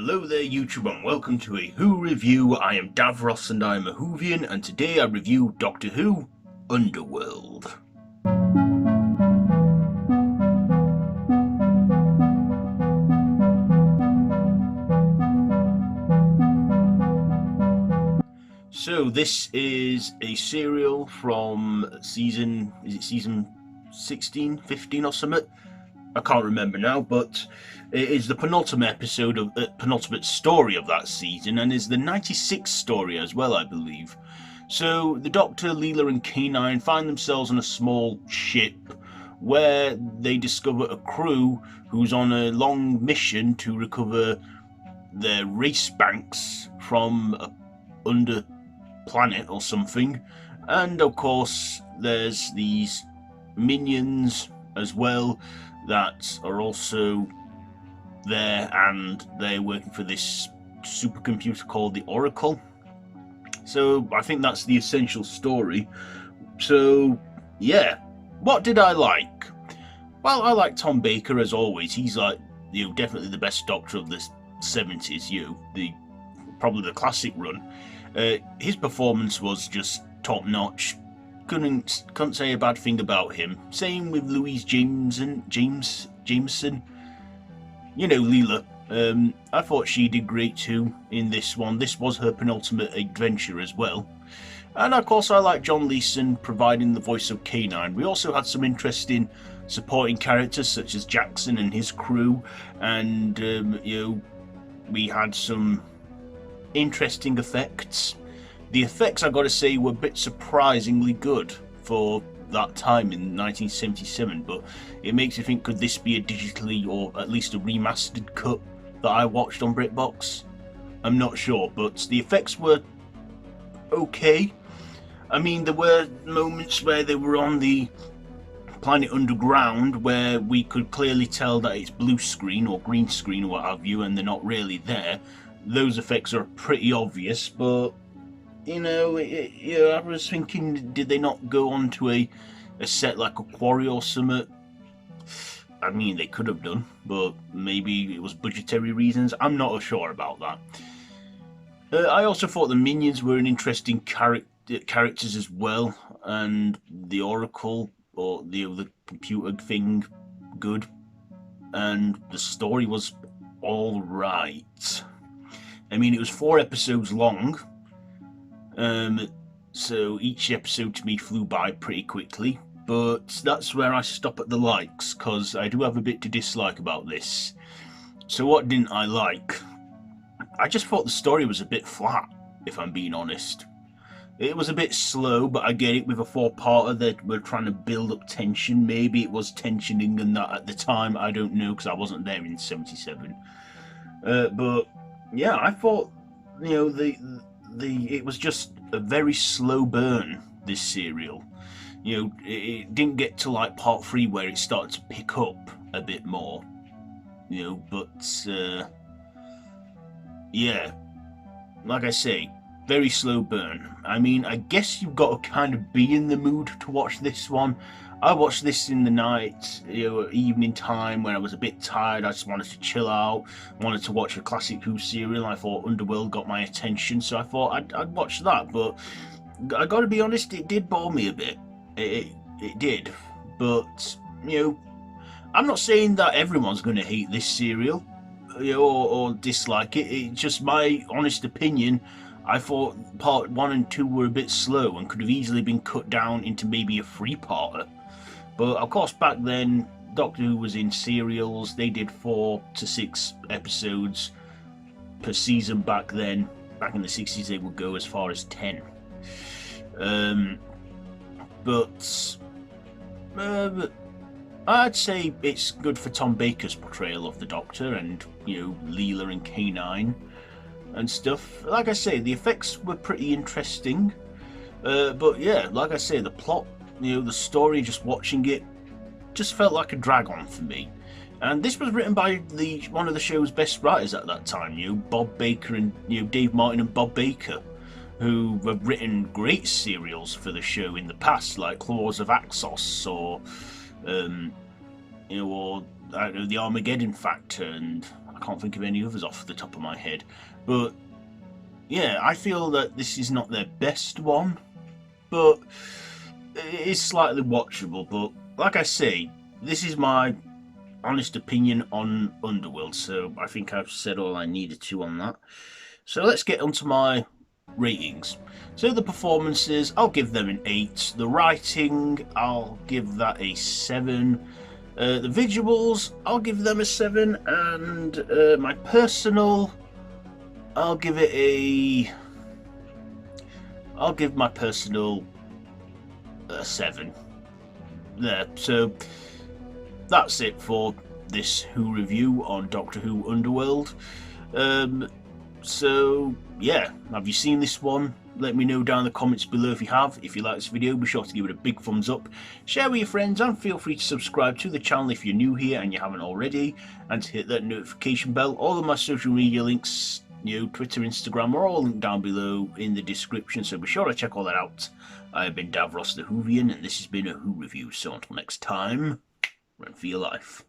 Hello there YouTube and welcome to a Who review. I am Davros and I am a Whovian, and today I review Doctor Who Underworld. So this is a serial from season 16, 15 or something? I can't remember now, but it is the penultimate story of that season, and is the 96th story as well, I believe. So the Doctor, Leela and K-9 find themselves on a small ship where they discover a crew who's on a long mission to recover their race banks from under planet or something. And of course there's these minions as well that are also there, and they're working for this supercomputer called the Oracle. So I think that's the essential story. So yeah, what did I like? Well, I like Tom Baker as always. He's like, definitely the best Doctor of the 70s, probably the classic run. His performance was just top notch. Couldn't say a bad thing about him. Same with Louise Jameson. Leela. I thought she did great too in this one. This was her penultimate adventure as well. And of course I like John Leeson providing the voice of K-9. We also had some interesting supporting characters such as Jackson and his crew, and we had some interesting effects. The effects, I gotta say, were a bit surprisingly good for that time in 1977, but it makes you think, could this be a digitally or at least a remastered cut that I watched on BritBox? I'm not sure, but the effects were okay. I mean, there were moments where they were on the planet underground where we could clearly tell that it's blue screen or green screen or what have you, and they're not really there. Those effects are pretty obvious, but I was thinking, did they not go on to a set like a quarry or something? I mean, they could have done, but maybe it was budgetary reasons. I'm not sure about that. I also thought the minions were an interesting characters as well, and the Oracle, or the computer thing, good, and the story was all right. I mean, it was 4 episodes long. So each episode to me flew by pretty quickly, but that's where I stop at the likes, because I do have a bit to dislike about this. So what didn't I like? I just thought the story was a bit flat, if I'm being honest. It was a bit slow, but I get it with a 4-parter that we're trying to build up tension. Maybe it was tensioning and that at the time, I don't know, because I wasn't there in 77. But yeah, I thought, it was just a very slow burn, this serial. It didn't get to like part 3 where it started to pick up a bit more. But yeah, like I say, very slow burn. I mean, I guess you've got to kind of be in the mood to watch this one. I watched this in the night, evening time when I was a bit tired. I just wanted to chill out, wanted to watch a classic Who serial. I thought Underworld got my attention, so I thought I'd watch that. But I gotta be honest, it did bore me a bit. It did. But, I'm not saying that everyone's going to hate this serial, or dislike it. It's just my honest opinion. I thought part 1 and 2 were a bit slow and could have easily been cut down into maybe a 3-parter. But of course back then, Doctor Who was in serials. They did 4 to 6 episodes per season back then. Back in the 60s they would go as far as 10. But I'd say it's good for Tom Baker's portrayal of the Doctor and, Leela and K-9 and stuff. Like I say, the effects were pretty interesting. But yeah, like I say, the plot, the story, just watching it, just felt like a drag on for me. And this was written by one of the show's best writers at that time, Bob Baker and Dave Martin and Bob Baker, who have written great serials for the show in the past, like Claws of Axos, or or I don't know, the Armageddon Factor, and I can't think of any others off the top of my head. But yeah, I feel that this is not their best one, but it is slightly watchable. But like I say, this is my honest opinion on Underworld, so I think I've said all I needed to on that. So let's get onto my ratings. So the performances, I'll give them an 8. The writing, I'll give that a 7. The visuals, I'll give them a 7. And my personal, I'll give my personal a 7. There, so that's it for this Who review on Doctor Who Underworld. So yeah, have you seen this one? Let me know down in the comments below if you have. If you like this video, be sure to give it a big thumbs up, share with your friends, and feel free to subscribe to the channel if you're new here and you haven't already, and to hit that notification bell. All of my social media links, Twitter, Instagram, are all linked down below in the description, so be sure to check all that out. I have been Davros the Whovian, and this has been a Who review, so until next time, run for your life.